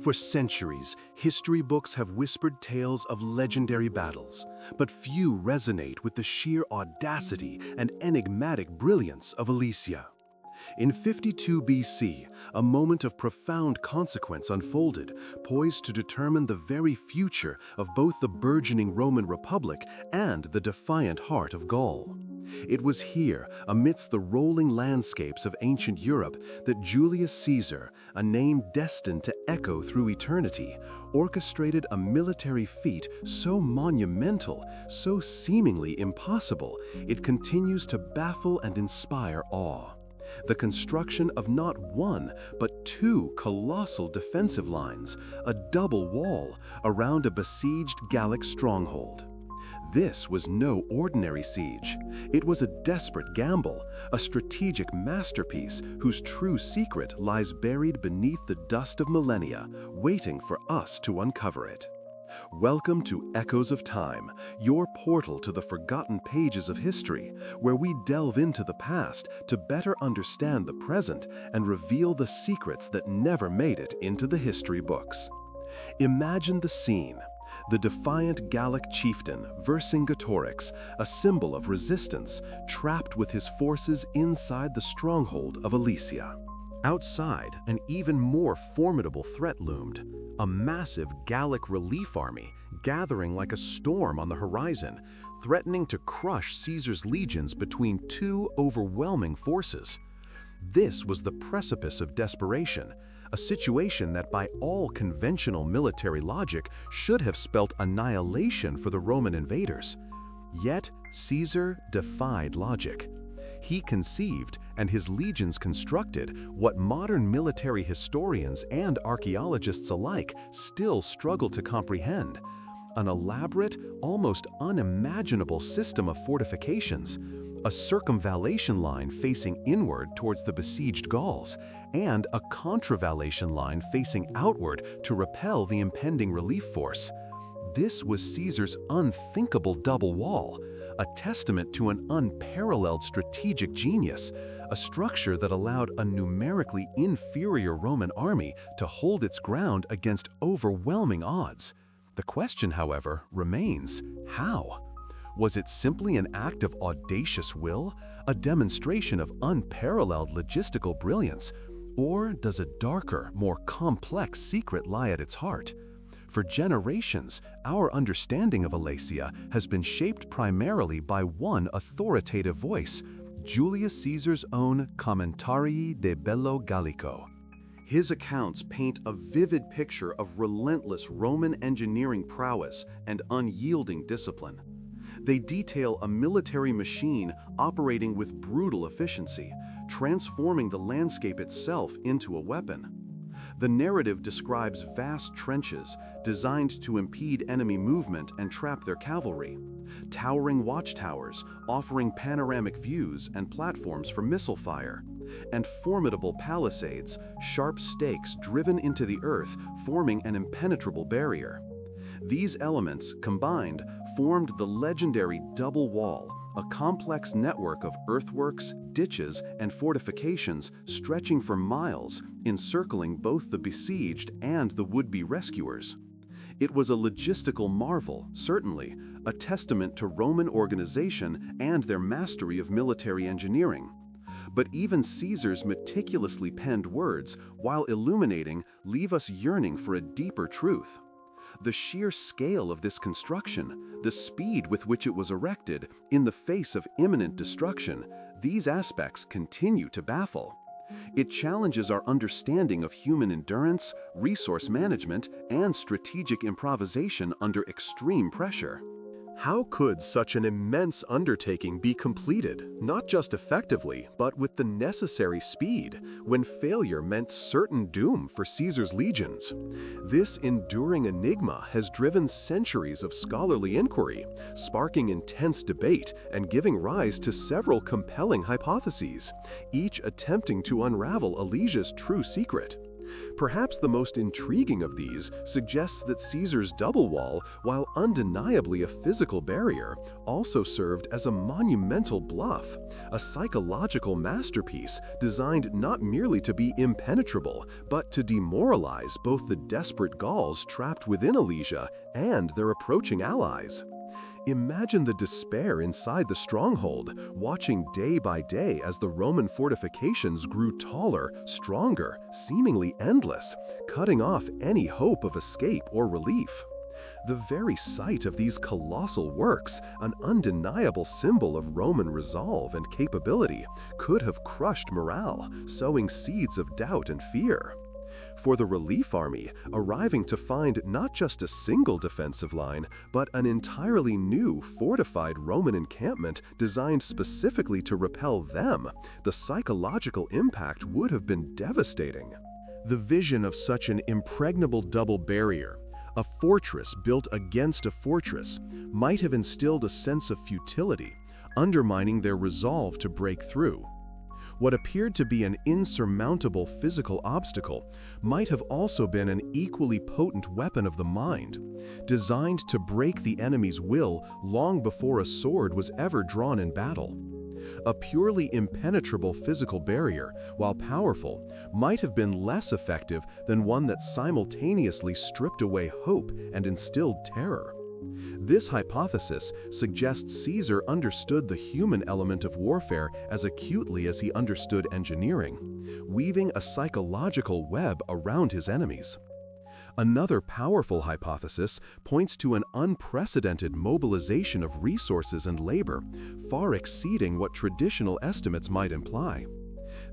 For centuries, history books have whispered tales of legendary battles, but few resonate with the sheer audacity and enigmatic brilliance of Alesia. In 52 BC, a moment of profound consequence unfolded, poised to determine the very future of both the burgeoning Roman Republic and the defiant heart of Gaul. It was here, amidst the rolling landscapes of ancient Europe, that Julius Caesar, a name destined to echo through eternity, orchestrated a military feat so monumental, so seemingly impossible, it continues to baffle and inspire awe. The construction of not one, but two colossal defensive lines, a double wall, around a besieged Gallic stronghold. This was no ordinary siege. It was a desperate gamble, a strategic masterpiece whose true secret lies buried beneath the dust of millennia, waiting for us to uncover it. Welcome to Echoes of Time, your portal to the forgotten pages of history, where we delve into the past to better understand the present and reveal the secrets that never made it into the history books. Imagine the scene. The defiant Gallic chieftain, Vercingetorix, a symbol of resistance, trapped with his forces inside the stronghold of Alesia. Outside, an even more formidable threat loomed, a massive Gallic relief army gathering like a storm on the horizon, threatening to crush Caesar's legions between two overwhelming forces. This was the precipice of desperation, a situation that by all conventional military logic should have spelt annihilation for the Roman invaders. Yet Caesar defied logic. He conceived, and his legions constructed, what modern military historians and archaeologists alike still struggle to comprehend: an elaborate, almost unimaginable system of fortifications, a circumvallation line facing inward towards the besieged Gauls, and a contravallation line facing outward to repel the impending relief force. This was Caesar's unthinkable double wall, a testament to an unparalleled strategic genius, a structure that allowed a numerically inferior Roman army to hold its ground against overwhelming odds. The question, however, remains: how? Was it simply an act of audacious will, a demonstration of unparalleled logistical brilliance, or does a darker, more complex secret lie at its heart? For generations, our understanding of Alesia has been shaped primarily by one authoritative voice, Julius Caesar's own Commentarii de Bello Gallico. His accounts paint a vivid picture of relentless Roman engineering prowess and unyielding discipline. They detail a military machine operating with brutal efficiency, transforming the landscape itself into a weapon. The narrative describes vast trenches designed to impede enemy movement and trap their cavalry, towering watchtowers offering panoramic views and platforms for missile fire, and formidable palisades, sharp stakes driven into the earth forming an impenetrable barrier. These elements, combined, formed the legendary double wall, a complex network of earthworks, ditches, and fortifications stretching for miles, encircling both the besieged and the would-be rescuers. It was a logistical marvel, certainly, a testament to Roman organization and their mastery of military engineering. But even Caesar's meticulously penned words, while illuminating, leave us yearning for a deeper truth. The sheer scale of this construction, the speed with which it was erected in the face of imminent destruction, these aspects continue to baffle. It challenges our understanding of human endurance, resource management, and strategic improvisation under extreme pressure. How could such an immense undertaking be completed, not just effectively, but with the necessary speed, when failure meant certain doom for Caesar's legions? This enduring enigma has driven centuries of scholarly inquiry, sparking intense debate and giving rise to several compelling hypotheses, each attempting to unravel Alesia's true secret. Perhaps the most intriguing of these suggests that Caesar's double wall, while undeniably a physical barrier, also served as a monumental bluff, a psychological masterpiece designed not merely to be impenetrable, but to demoralize both the desperate Gauls trapped within Alesia and their approaching allies. Imagine the despair inside the stronghold, watching day by day as the Roman fortifications grew taller, stronger, seemingly endless, cutting off any hope of escape or relief. The very sight of these colossal works, an undeniable symbol of Roman resolve and capability, could have crushed morale, sowing seeds of doubt and fear. For the relief army, arriving to find not just a single defensive line, but an entirely new, fortified Roman encampment designed specifically to repel them, the psychological impact would have been devastating. The vision of such an impregnable double barrier, a fortress built against a fortress, might have instilled a sense of futility, undermining their resolve to break through. What appeared to be an insurmountable physical obstacle might have also been an equally potent weapon of the mind, designed to break the enemy's will long before a sword was ever drawn in battle. A purely impenetrable physical barrier, while powerful, might have been less effective than one that simultaneously stripped away hope and instilled terror. This hypothesis suggests Caesar understood the human element of warfare as acutely as he understood engineering, weaving a psychological web around his enemies. Another powerful hypothesis points to an unprecedented mobilization of resources and labor, far exceeding what traditional estimates might imply.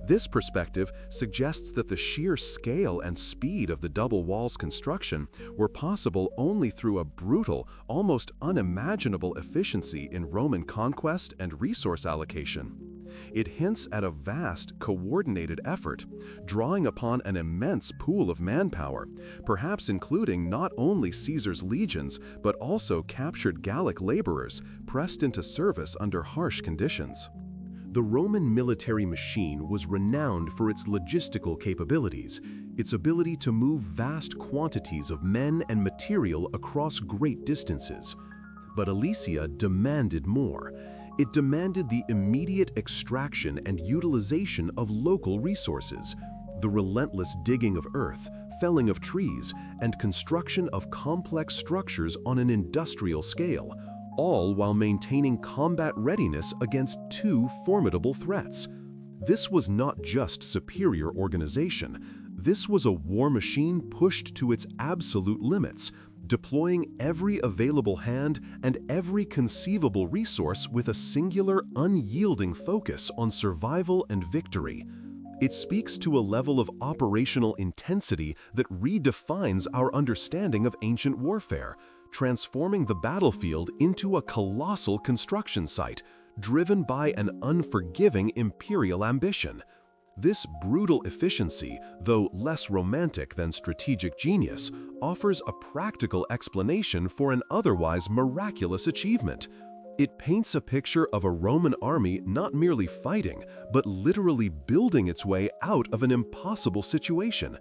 This perspective suggests that the sheer scale and speed of the double wall's construction were possible only through a brutal, almost unimaginable efficiency in Roman conquest and resource allocation. It hints at a vast, coordinated effort, drawing upon an immense pool of manpower, perhaps including not only Caesar's legions, but also captured Gallic laborers pressed into service under harsh conditions. The Roman military machine was renowned for its logistical capabilities, its ability to move vast quantities of men and material across great distances. But Alesia demanded more. It demanded the immediate extraction and utilization of local resources, the relentless digging of earth, felling of trees, and construction of complex structures on an industrial scale, all while maintaining combat readiness against two formidable threats. This was not just superior organization. This was a war machine pushed to its absolute limits, deploying every available hand and every conceivable resource with a singular, unyielding focus on survival and victory. It speaks to a level of operational intensity that redefines our understanding of ancient warfare, transforming the battlefield into a colossal construction site, driven by an unforgiving imperial ambition. This brutal efficiency, though less romantic than strategic genius, offers a practical explanation for an otherwise miraculous achievement. It paints a picture of a Roman army not merely fighting, but literally building its way out of an impossible situation,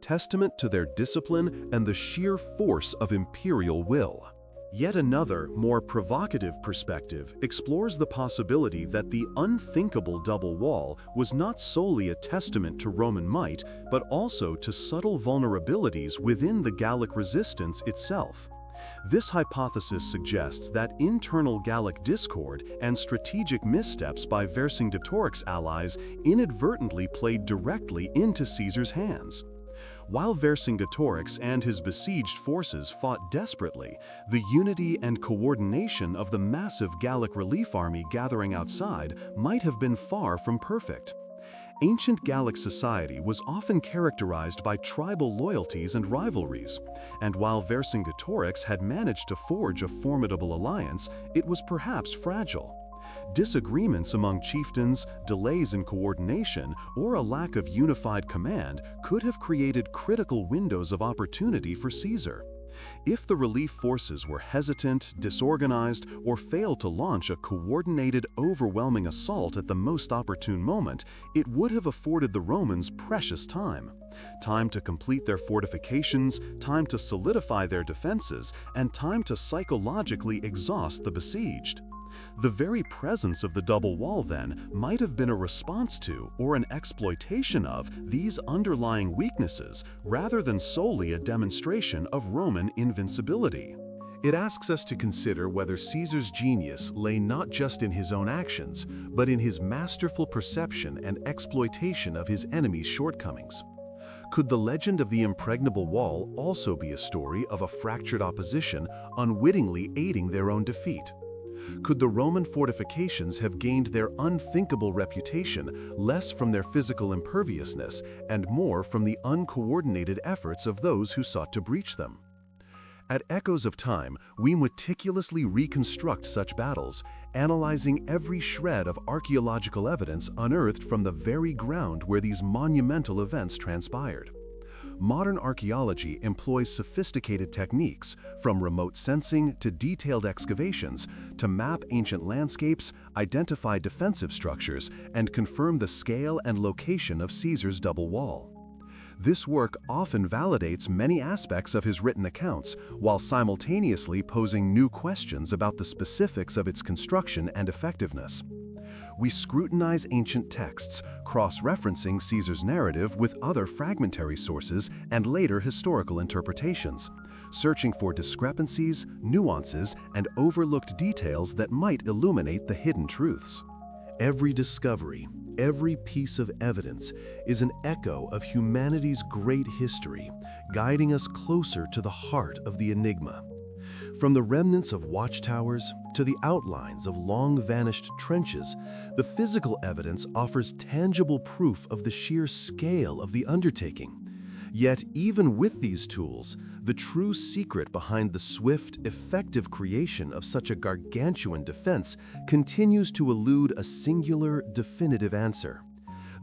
testament to their discipline and the sheer force of imperial will. Yet another, more provocative perspective explores the possibility that the unthinkable double wall was not solely a testament to Roman might, but also to subtle vulnerabilities within the Gallic resistance itself. This hypothesis suggests that internal Gallic discord and strategic missteps by Vercingetorix allies inadvertently played directly into Caesar's hands. While Vercingetorix and his besieged forces fought desperately, the unity and coordination of the massive Gallic relief army gathering outside might have been far from perfect. Ancient Gallic society was often characterized by tribal loyalties and rivalries, and while Vercingetorix had managed to forge a formidable alliance, it was perhaps fragile. Disagreements among chieftains, delays in coordination, or a lack of unified command could have created critical windows of opportunity for Caesar. If the relief forces were hesitant, disorganized, or failed to launch a coordinated, overwhelming assault at the most opportune moment, it would have afforded the Romans precious time. Time to complete their fortifications, time to solidify their defenses, and time to psychologically exhaust the besieged. The very presence of the double wall, then, might have been a response to or an exploitation of these underlying weaknesses rather than solely a demonstration of Roman invincibility. It asks us to consider whether Caesar's genius lay not just in his own actions, but in his masterful perception and exploitation of his enemies' shortcomings. Could the legend of the impregnable wall also be a story of a fractured opposition unwittingly aiding their own defeat? Could the Roman fortifications have gained their unthinkable reputation less from their physical imperviousness and more from the uncoordinated efforts of those who sought to breach them? At Echoes of Time, we meticulously reconstruct such battles, analyzing every shred of archaeological evidence unearthed from the very ground where these monumental events transpired. Modern archaeology employs sophisticated techniques, from remote sensing to detailed excavations, to map ancient landscapes, identify defensive structures, and confirm the scale and location of Caesar's double wall. This work often validates many aspects of his written accounts, while simultaneously posing new questions about the specifics of its construction and effectiveness. We scrutinize ancient texts, cross-referencing Caesar's narrative with other fragmentary sources and later historical interpretations, searching for discrepancies, nuances, and overlooked details that might illuminate the hidden truths. Every discovery, every piece of evidence is an echo of humanity's great history, guiding us closer to the heart of the enigma. From the remnants of watchtowers to the outlines of long-vanished trenches, the physical evidence offers tangible proof of the sheer scale of the undertaking. Yet, even with these tools, the true secret behind the swift, effective creation of such a gargantuan defense continues to elude a singular, definitive answer.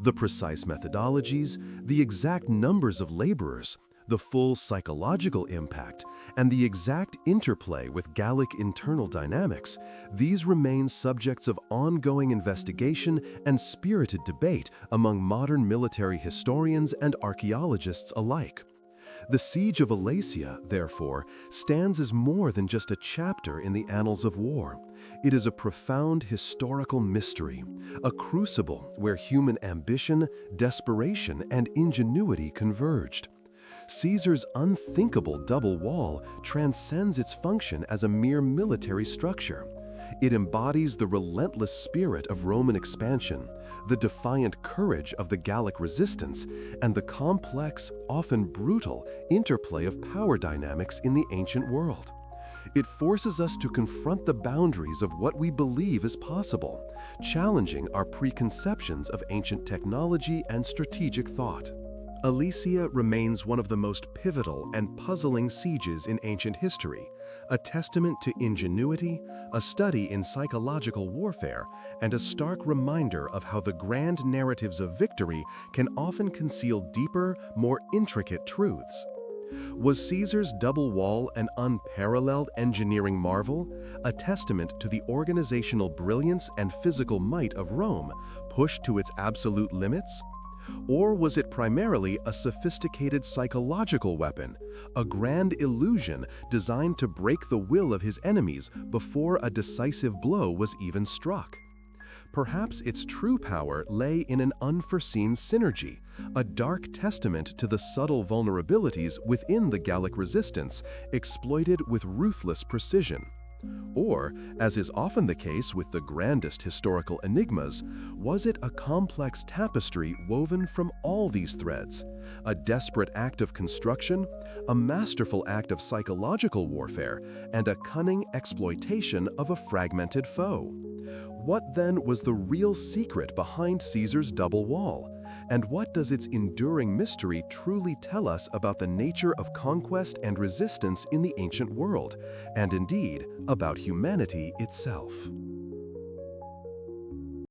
The precise methodologies, the exact numbers of laborers, the full psychological impact, and the exact interplay with Gallic internal dynamics, these remain subjects of ongoing investigation and spirited debate among modern military historians and archaeologists alike. The Siege of Alesia, therefore, stands as more than just a chapter in the annals of war. It is a profound historical mystery, a crucible where human ambition, desperation, and ingenuity converged. Caesar's unthinkable double wall transcends its function as a mere military structure. It embodies the relentless spirit of Roman expansion, the defiant courage of the Gallic resistance, and the complex, often brutal, interplay of power dynamics in the ancient world. It forces us to confront the boundaries of what we believe is possible, challenging our preconceptions of ancient technology and strategic thought. Alesia remains one of the most pivotal and puzzling sieges in ancient history, a testament to ingenuity, a study in psychological warfare, and a stark reminder of how the grand narratives of victory can often conceal deeper, more intricate truths. Was Caesar's double wall an unparalleled engineering marvel, a testament to the organizational brilliance and physical might of Rome, pushed to its absolute limits? Or was it primarily a sophisticated psychological weapon, a grand illusion designed to break the will of his enemies before a decisive blow was even struck? Perhaps its true power lay in an unforeseen synergy, a dark testament to the subtle vulnerabilities within the Gallic resistance, exploited with ruthless precision. Or, as is often the case with the grandest historical enigmas, was it a complex tapestry woven from all these threads, a desperate act of construction, a masterful act of psychological warfare, and a cunning exploitation of a fragmented foe? What then was the real secret behind Caesar's double wall? And what does its enduring mystery truly tell us about the nature of conquest and resistance in the ancient world, and indeed, about humanity itself?